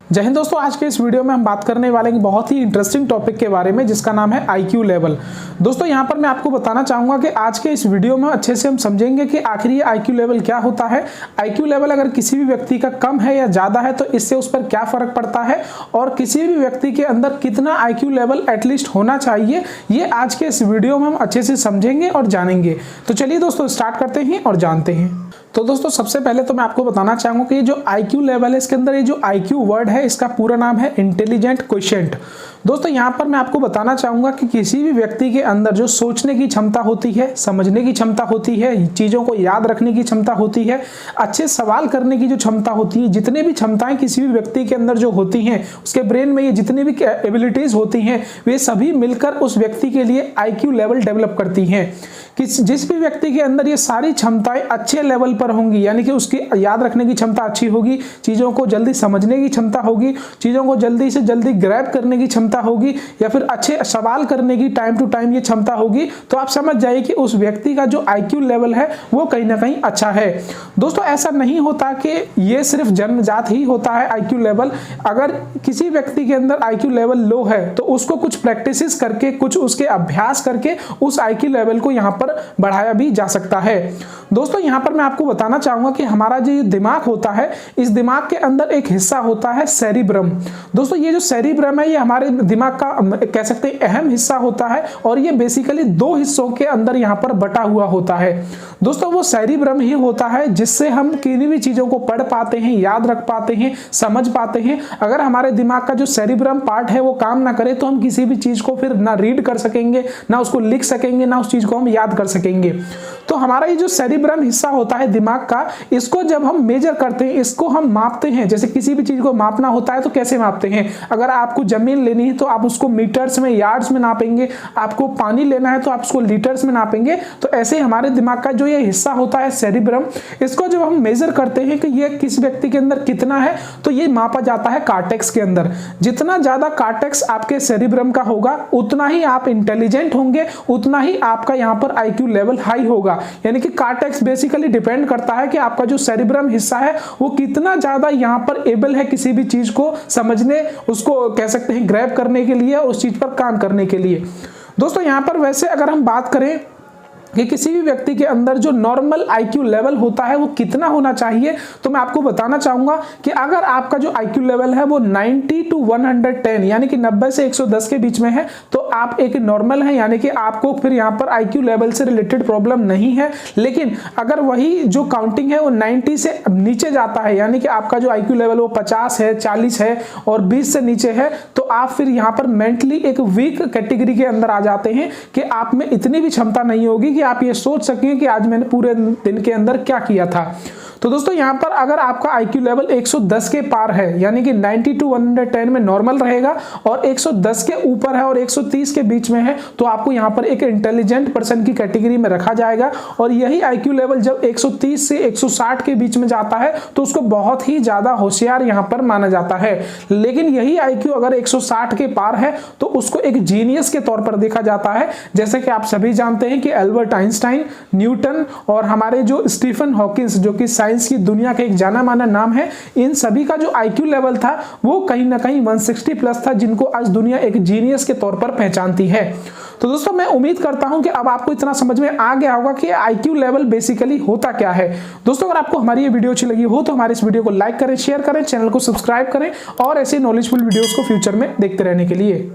जय हिंद दोस्तों, आज के इस वीडियो में हम बात करने वाले हैं बहुत ही इंटरेस्टिंग टॉपिक के बारे में जिसका नाम है आईक्यू लेवल। दोस्तों यहाँ पर मैं आपको बताना चाहूँगा कि आज के इस वीडियो में अच्छे से हम समझेंगे कि आखिर ये आईक्यू लेवल क्या होता है। आईक्यू लेवल अगर किसी भी व्यक्ति का कम है या ज़्यादा है तो इससे उस पर क्या फ़र्क पड़ता है और किसी भी व्यक्ति के अंदर कितना आईक्यू लेवल एटलीस्ट होना चाहिए, ये आज के इस वीडियो में हम अच्छे से समझेंगे और जानेंगे। तो चलिए दोस्तों स्टार्ट करते हैं और जानते हैं। तो दोस्तों सबसे पहले तो मैं आपको बताना चाहूँगा कि ये जो आईक्यू लेवल है इसके अंदर ये जो आईक्यू वर्ड है इसका पूरा नाम है इंटेलिजेंट क्वोशिएंट। दोस्तों यहाँ पर मैं आपको बताना चाहूँगा कि किसी भी व्यक्ति के अंदर जो सोचने की क्षमता होती है, समझने की क्षमता होती है, चीज़ों को याद रखने की क्षमता होती है, अच्छे सवाल करने की जो क्षमता होती है, जितने भी क्षमताएं किसी भी व्यक्ति के अंदर जो होती हैं, उसके ब्रेन में ये जितनी भी एबिलिटीज़ होती हैं वे सभी मिलकर उस व्यक्ति के लिए आईक्यू लेवल डेवलप करती हैं। जिस भी व्यक्ति के अंदर ये सारी क्षमताएं अच्छे लेवल पर होंगी, यानी कि उसकी याद रखने की क्षमता अच्छी होगी, चीज़ों को जल्दी समझने की क्षमता होगी, चीज़ों को जल्दी से जल्दी ग्रैब करने की क्षमता होगी या फिर अच्छे सवाल करने की टाइम टू टाइम ये क्षमता होगी, तो आप समझ जाइए कि उस व्यक्ति का जो आईक्यू लेवल है वो कहीं ना कहीं अच्छा है। दोस्तों ऐसा नहीं होता कि ये सिर्फ जन्मजात ही होता है आईक्यू लेवल। अगर किसी व्यक्ति के अंदर आईक्यू लेवल लो है तो उसको कुछ प्रैक्टिसेस करके, कुछ उसके अभ्यास करके उस आईक्यू लेवल को यहाँ पर बढ़ाया भी जा सकता है। दोस्तों यहाँ पर मैं आपको बताना चाहूंगा कि हमारा जो दिमाग होता है, इस दिमाग के अंदर एक हिस्सा होता है सेरिब्रम। दोस्तों ये जो सेरिब्रम है ये हमारे दिमाग का कह सकते हैं अहम हिस्सा होता है और ये बेसिकली दो हिस्सों के अंदर यहाँ पर बटा हुआ होता है। दोस्तों वो सेरिब्रम ही होता है जिससे हम किन्हीं भी चीजों को पढ़ पाते हैं, याद रख पाते हैं, समझ पाते हैं। अगर हमारे दिमाग का जो सेरिब्रम पार्ट है वो काम ना करे तो हम किसी भी चीज को फिर ना रीड कर सकेंगे, ना उसको लिख सकेंगे, ना उस चीज को हम याद कर सकेंगे। तो हमारा ये जो सेरिब्रम हिस्सा होता है दिमाग का, इसको जब हम मेजर करते हैं, इसको हम मापते हैं। जैसे किसी भी चीज को मापना होता है तो कैसे मापते हैं? अगर आपको जमीन लेनी है तो आप उसको मीटर्स में, यार्ड्स में नापेंगे। आपको पानी लेना है तो आप उसको लीटर्स में नापेंगे। तो ऐसे हमारे दिमाग का जो ये हिस्सा होता है सेरिब्रम, इसको जब हम मेजर करते हैं कि ये किस व्यक्ति के अंदर कितना है तो ये मापा जाता है कार्टेक्स के अंदर। जितना ज्यादा कार्टेक्स आपके सेरिब्रम का होगा उतना ही आप इंटेलिजेंट होंगे, उतना ही आपका यहाँ पर आईक्यू लेवल हाई होगा। यानी कि कार्टेक्स बेसिकली डिपेंड करता है कि आपका जो सेरिब्रम हिस्सा है वो कितना ज्यादा यहाँ पर एबल है किसी भी चीज को समझने, उसको कह सकते हैं ग्रैब करने के लिए, उस चीज पर काम करने के लिए। दोस्तों यहाँ पर वैसे अगर हम बात करें कि किसी भी व्यक्ति के अंदर जो नॉर्मल आईक्यू लेवल होता है वो कितना होना चाहिए, तो मैं आपको बताना चाहूंगा कि अगर आपका जो आईक्यू लेवल है वो 90 to 110 यानी कि 90 से 110 के बीच में है तो आप एक नॉर्मल है, यानी कि आपको फिर यहाँ पर आईक्यू लेवल से रिलेटेड प्रॉब्लम नहीं है। लेकिन अगर वही जो काउंटिंग है वो 90 से नीचे जाता है, यानी कि आपका जो आईक्यू लेवल वो 50 है, 40 है और 20 से नीचे है, तो आप फिर यहाँ पर मेंटली एक वीक कैटेगरी के अंदर आ जाते हैं कि आप में इतनी भी क्षमता नहीं होगी कि आप ये सोच सकें कि आज मैंने पूरे दिन के अंदर क्या किया था। तो दोस्तों यहाँ पर अगर आपका आईक्यू लेवल 110 के पार है, यानी कि 90 to 110 में नॉर्मल रहेगा और 110 के ऊपर है और 130 के बीच में है तो आपको यहाँ पर एक इंटेलिजेंट पर्सन की कैटेगरी में रखा जाएगा। और यही आईक्यू लेवल जब 130 से 160 के बीच में जाता है तो उसको बहुत ही ज्यादा होशियार यहाँ पर माना जाता है। लेकिन यही आईक्यू अगर 160 के पार है तो उसको एक जीनियस के तौर पर देखा जाता है। जैसे कि आप सभी जानते हैं कि एल्बर्ट आइंस्टाइन, न्यूटन और हमारे जो स्टीफन हॉकिंस जो कि साइंस की दुनिया का एक जाना माना नाम है, इन सभी का जो आईक्यू लेवल था वो कहीं ना कहीं 160 प्लस था, जिनको आज दुनिया एक जीनियस के तौर पर पहचानती है। तो दोस्तों मैं उम्मीद करता हूं कि अब आपको इतना समझ में आ गया होगा कि आईक्यू लेवल बेसिकली होता क्या है। दोस्तों अगर आपको हमारी ये वीडियो अच्छी लगी हो तो हमारे इस वीडियो को लाइक करें, शेयर करें, चैनल को सब्सक्राइब करें और ऐसे नॉलेजफुल वीडियोस को फ्यूचर में देखते रहने के लिए।